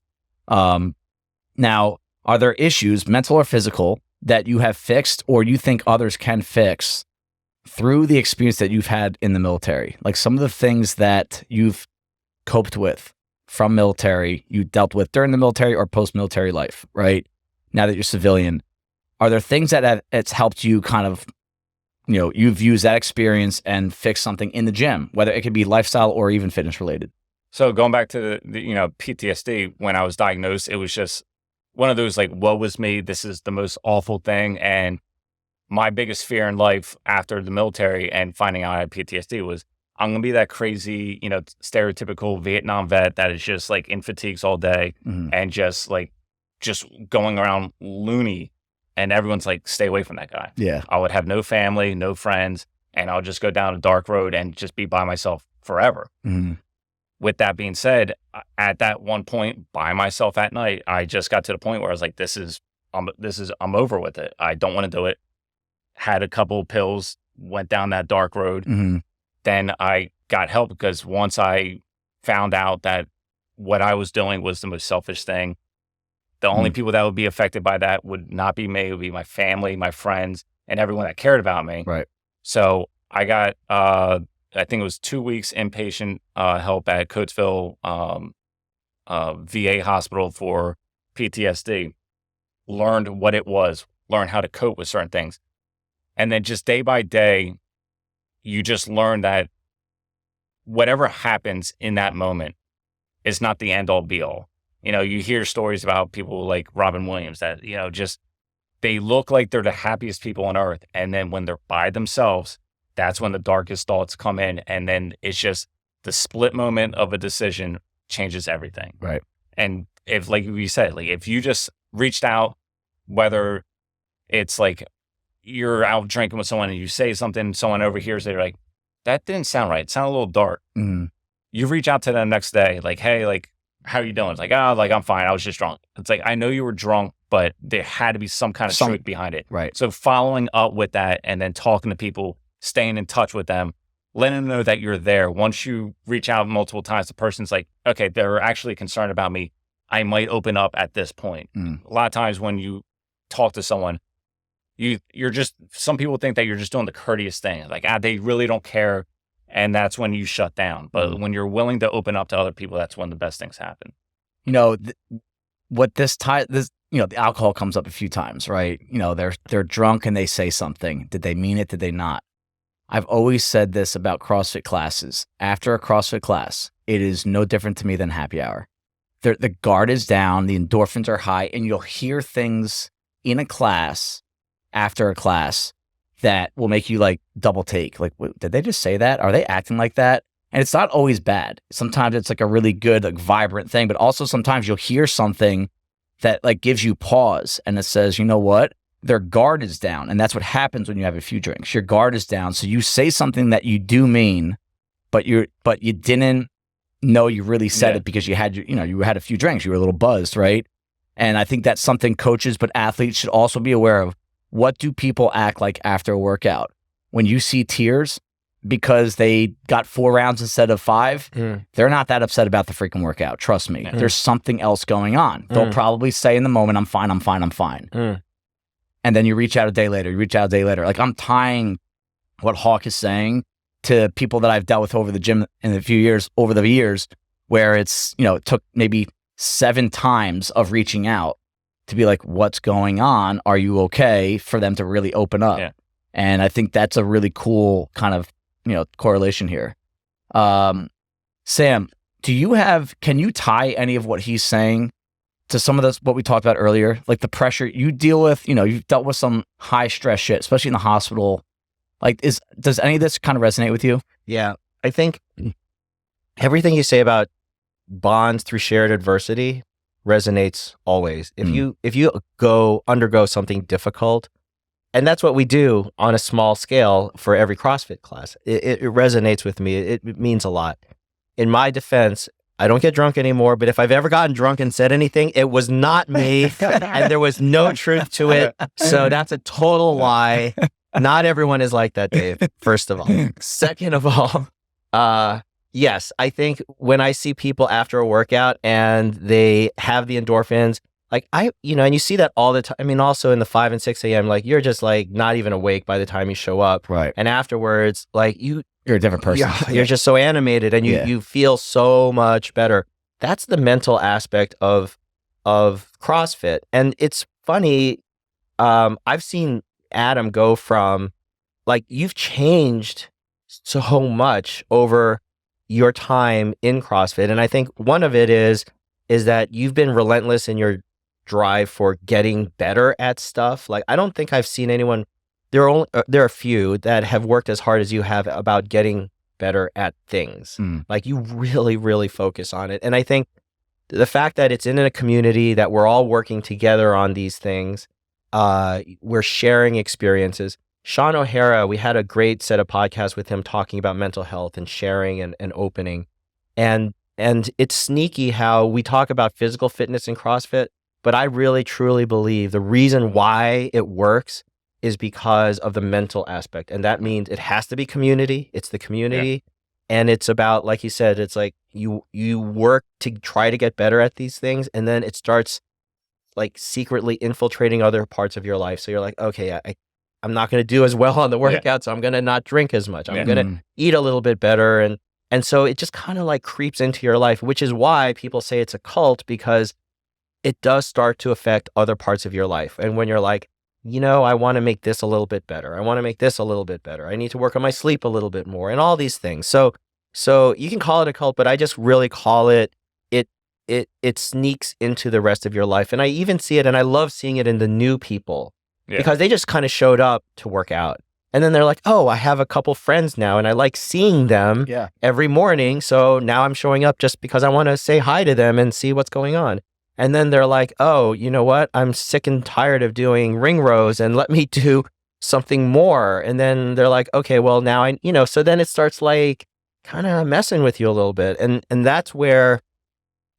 Now, are there issues, mental or physical, that you have fixed or you think others can fix through the experience that you've had in the military? Like some of the things that you've coped with from military, you dealt with during the military or post-military life, right? Now that you're civilian, are there things that it's helped you kind of, you've used that experience and fixed something in the gym, whether it could be lifestyle or even fitness related? So going back to the PTSD, when I was diagnosed, it was just one of those like, woe was me, this is the most awful thing. And my biggest fear in life after the military and finding out I had PTSD was I'm going to be that crazy, stereotypical Vietnam vet that is just like in fatigues all day and just going around loony. And everyone's like, stay away from that guy. Yeah. I would have no family, no friends, and I'll just go down a dark road and just be by myself forever. With that being said, at that one point by myself at night, I just got to the point where I was like, I'm over with it. I don't want to do it. Had a couple of pills, went down that dark road. Then I got help because once I found out that what I was doing was the most selfish thing, the only people that would be affected by that would not be me. It would be my family, my friends, and everyone that cared about me. Right. So I got, I think it was 2 weeks inpatient help at Coatesville VA hospital for PTSD. Learned what it was, learned how to cope with certain things. And then just day by day, you just learn that whatever happens in that moment is not the end all be all. You hear stories about people like Robin Williams that, just they look like they're the happiest people on earth. And then when they're by themselves, that's when the darkest thoughts come in. And then it's just the split moment of a decision changes everything. Right. And if, like we said, like if you just reached out, whether it's like you're out drinking with someone and you say something, someone overhears, they're like, that didn't sound right. It sounded a little dark. You reach out to them the next day, like, hey, like, how you doing? It's like, I'm fine. I was just drunk. It's like, I know you were drunk, but there had to be some kind of truth behind it. Right. So following up with that and then talking to people, staying in touch with them, letting them know that you're there. Once you reach out multiple times, the person's like, okay, they're actually concerned about me. I might open up at this point. A lot of times when you talk to someone, you're just, some people think that you're just doing the courteous thing. Like, they really don't care. And that's when you shut down. But when you're willing to open up to other people, that's when the best things happen. what this the alcohol comes up a few times, right? They're drunk and they say something. Did they mean it? Did they not? I've always said this about CrossFit classes. After a CrossFit class, it is no different to me than happy hour. The guard is down, the endorphins are high, and you'll hear things in a class after a class that will make you like double take. Like, did they just say that? Are they acting like that? And it's not always bad. Sometimes it's like a really good, like vibrant thing, but also sometimes you'll hear something that like gives you pause and it says, you know what? Their guard is down. And that's what happens when you have a few drinks. Your guard is down. So you say something that you do mean, but you didn't know you really said it because you had a few drinks. You were a little buzzed, right? And I think that's something coaches, but athletes should also be aware of. What do people act like after a workout? When you see tears because they got 4 rounds instead of 5, they're not that upset about the freaking workout. Trust me. There's something else going on. They'll probably say in the moment, I'm fine. And then you reach out a day later. Like, I'm tying what Hawk is saying to people that I've dealt with over the gym over the years, where it's, it took maybe 7 times of reaching out to be like, what's going on? Are you okay? For them to really open up. Yeah. And I think that's a really cool kind of, correlation here. Sam, can you tie any of what he's saying to some of what we talked about earlier? Like the pressure you deal with, you've dealt with some high stress shit, especially in the hospital. Like, does any of this kind of resonate with you? Yeah. I think everything you say about bonds through shared adversity resonates always. If you undergo something difficult, and that's what we do on a small scale for every CrossFit class, it resonates with me. It means a lot. In my defense, I don't get drunk anymore, but if I've ever gotten drunk and said anything, it was not me, and there was no truth to it. So that's a total lie. Not everyone is like that, Dave, first of all. Second of all, yes, I think when I see people after a workout and they have the endorphins, like and you see that all the time. I mean, also in the 5 and 6 a.m., like you're just like not even awake by the time you show up. Right. And afterwards, like you're a different person. You're just so animated and you feel so much better. That's the mental aspect of CrossFit. And it's funny. I've seen Adam go from, like, you've changed so much over your time in CrossFit. And I think one of it is that you've been relentless in your drive for getting better at stuff. Like, I don't think I've seen anyone, there are a few that have worked as hard as you have about getting better at things. Like, you really, really focus on it. And I think the fact that it's in a community that we're all working together on these things, we're sharing experiences. Sean O'Hara, we had a great set of podcasts with him talking about mental health and sharing and opening. And it's sneaky how we talk about physical fitness in CrossFit, but I really truly believe the reason why it works is because of the mental aspect. And that means it has to be community. It's the community. Yeah. And it's about, like you said, it's like you work to try to get better at these things, and then it starts like secretly infiltrating other parts of your life. So you're like, okay, I'm not going to do as well on the workout, so I'm going to not drink as much. I'm going to eat a little bit better. And so it just kind of like creeps into your life, which is why people say it's a cult, because it does start to affect other parts of your life. And when you're like, I want to make this a little bit better. I want to make this a little bit better. I need to work on my sleep a little bit more and all these things. So you can call it a cult, but I just really call it sneaks into the rest of your life. And I even see it, and I love seeing it in the new people because they just kind of showed up to work out. And then they're like, oh, I have a couple friends now and I like seeing them every morning. So now I'm showing up just because I want to say hi to them and see what's going on. And then they're like, oh, you know what? I'm sick and tired of doing ring rows and let me do something more. And then they're like, okay, well now so then it starts like kind of messing with you a little bit. And that's where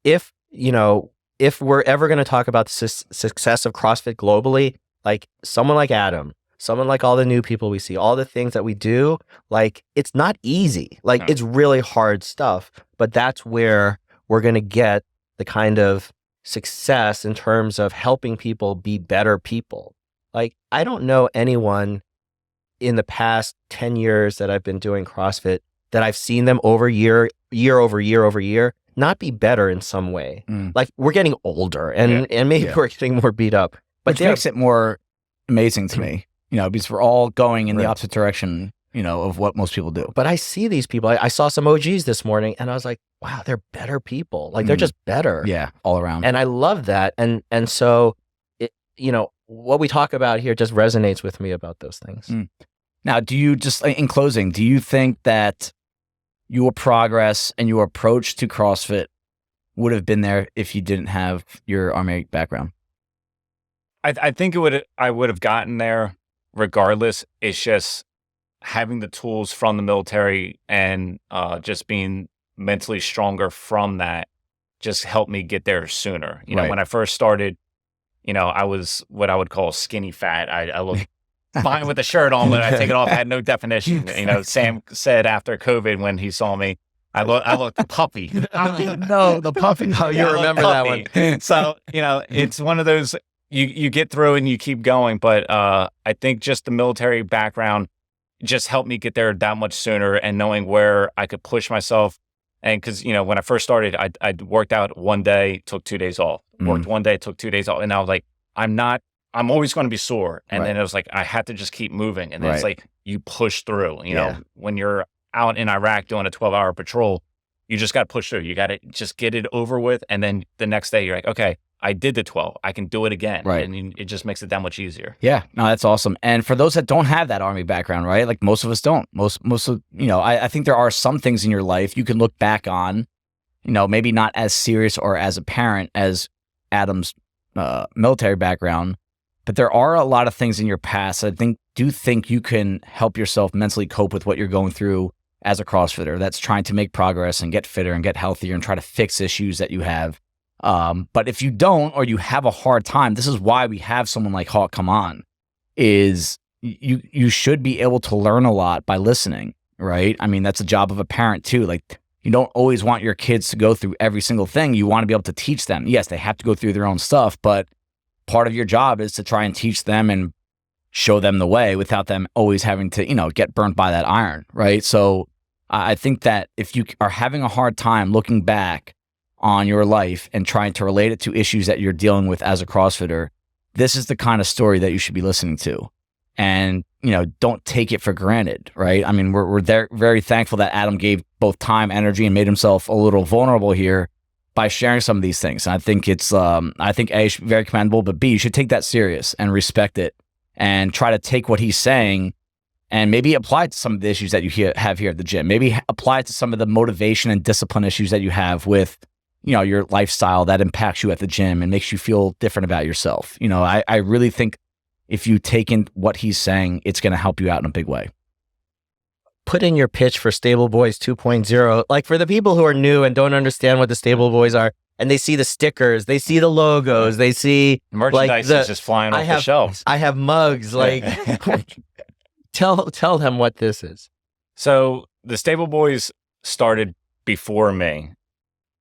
if we're ever going to talk about the success of CrossFit globally, like someone like Adam, someone like all the new people we see, all the things that we do, like it's not easy. Like it's really hard stuff, but that's where we're going to get the kind of success in terms of helping people be better people. Like, I don't know anyone in the past 10 years that I've been doing CrossFit that I've seen them over year over year over year not be better in some way? Like we're getting older and maybe Yeah. we're getting more beat up. But Which makes it more amazing to me, because we're all going in the opposite direction, of what most people do. But I see these people. I saw some OGs this morning and I was like, wow, they're better people. Like they're just better. Yeah, all around. And I love that. And so, what we talk about here just resonates with me about those things. Now, do you just, in closing, do you think that your progress and your approach to CrossFit would have been there if you didn't have your Army background? I think I would have gotten there regardless. It's just having the tools from the military and just being mentally stronger from that just helped me get there sooner. Right. When I first started, I was what I would call skinny fat. I looked fine with the shirt on, but I take it off. I had no definition. Sam said after COVID when he saw me, I looked puffy. No, the puffy. Oh, you remember that one. So, it's one of those, you get through and you keep going. But I think just the military background just helped me get there that much sooner and knowing where I could push myself. And because, when I first started, I worked out one day, took 2 days off. Worked one day, took 2 days off. And I was like, I'm always going to be sore. And then it was like, I had to just keep moving. And then it's like, you push through, when you're out in Iraq doing a 12-hour patrol, you just got to push through. You got to just get it over with. And then the next day you're like, okay, I did the 12. I can do it again. Right. And it just makes it that much easier. Yeah, no, that's awesome. And for those that don't have that Army background, right? Like most of us don't. Most of, I think there are some things in your life you can look back on, maybe not as serious or as apparent as Adam's military background, but there are a lot of things in your past that I think you can help yourself mentally cope with what you're going through as a CrossFitter that's trying to make progress and get fitter and get healthier and try to fix issues that you have. But if you don't, or you have a hard time, this is why we have someone like Hawk come on, is you should be able to learn a lot by listening, right? I mean, that's the job of a parent too. Like, you don't always want your kids to go through every single thing. You want to be able to teach them. Yes, they have to go through their own stuff, but part of your job is to try and teach them and show them the way without them always having to, get burnt by that iron, right? So I think that if you are having a hard time looking back on your life and trying to relate it to issues that you're dealing with as a CrossFitter, this is the kind of story that you should be listening to. And, don't take it for granted, right? I mean, we're there, very thankful that Adam gave both time, energy, and made himself a little vulnerable here by sharing some of these things. And I think it's, I think A, very commendable, but B, you should take that serious and respect it and try to take what he's saying and maybe apply it to some of the issues that you have here at the gym. Maybe apply it to some of the motivation and discipline issues that you have with, your lifestyle that impacts you at the gym and makes you feel different about yourself. I really think if you take in what he's saying, it's going to help you out in a big way. Put in your pitch for Stable Boys 2.0. Like for the people who are new and don't understand what the Stable Boys are, and they see the stickers, they see the logos, they see merchandise is just flying off the shelves. I have mugs. Like, tell them what this is. So the Stable Boys started before me,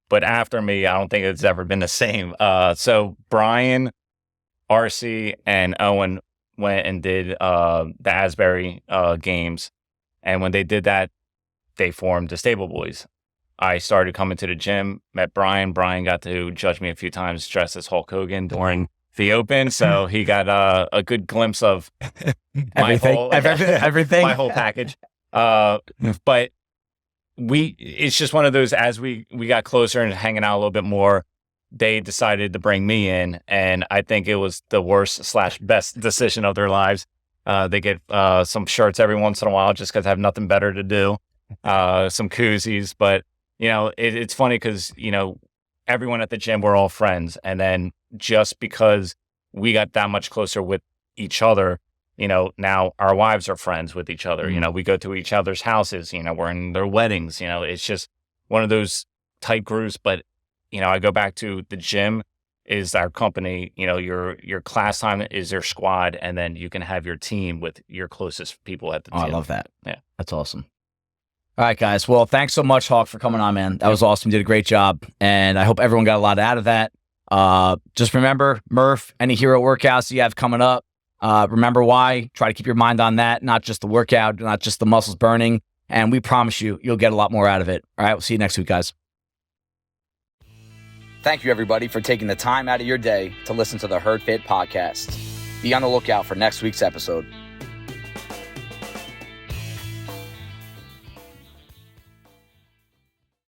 but after me, I don't think it's ever been the same. So Brian, RC, and Owen went and did the Asbury games. And when they did that, they formed the Stable Boys. I started coming to the gym, met Brian. Brian got to judge me a few times dressed as Hulk Hogan during the Open. So he got a good glimpse of everything, my whole package. But it's just one of those, as we got closer and hanging out a little bit more, they decided to bring me in. And I think it was the worst/best decision of their lives. They get some shirts every once in a while just because I have nothing better to do. Some koozies. But, it's funny because, everyone at the gym, we're all friends. And then just because we got that much closer with each other, now our wives are friends with each other. We go to each other's houses, we're in their weddings. It's just one of those tight groups. But, I go back to the gym is our company, your class time is your squad, and then you can have your team with your closest people at the gym. I love that. Yeah. That's awesome. All right, guys. Well, thanks so much, Hawk, for coming on, man. That was awesome. You did a great job, and I hope everyone got a lot out of that. Just remember, Murph, any hero workouts you have coming up, remember why. Try to keep your mind on that, not just the workout, not just the muscles burning, and we promise you'll get a lot more out of it. All right, we'll see you next week, guys. Thank you, everybody, for taking the time out of your day to listen to the Herd Fit podcast. Be on the lookout for next week's episode.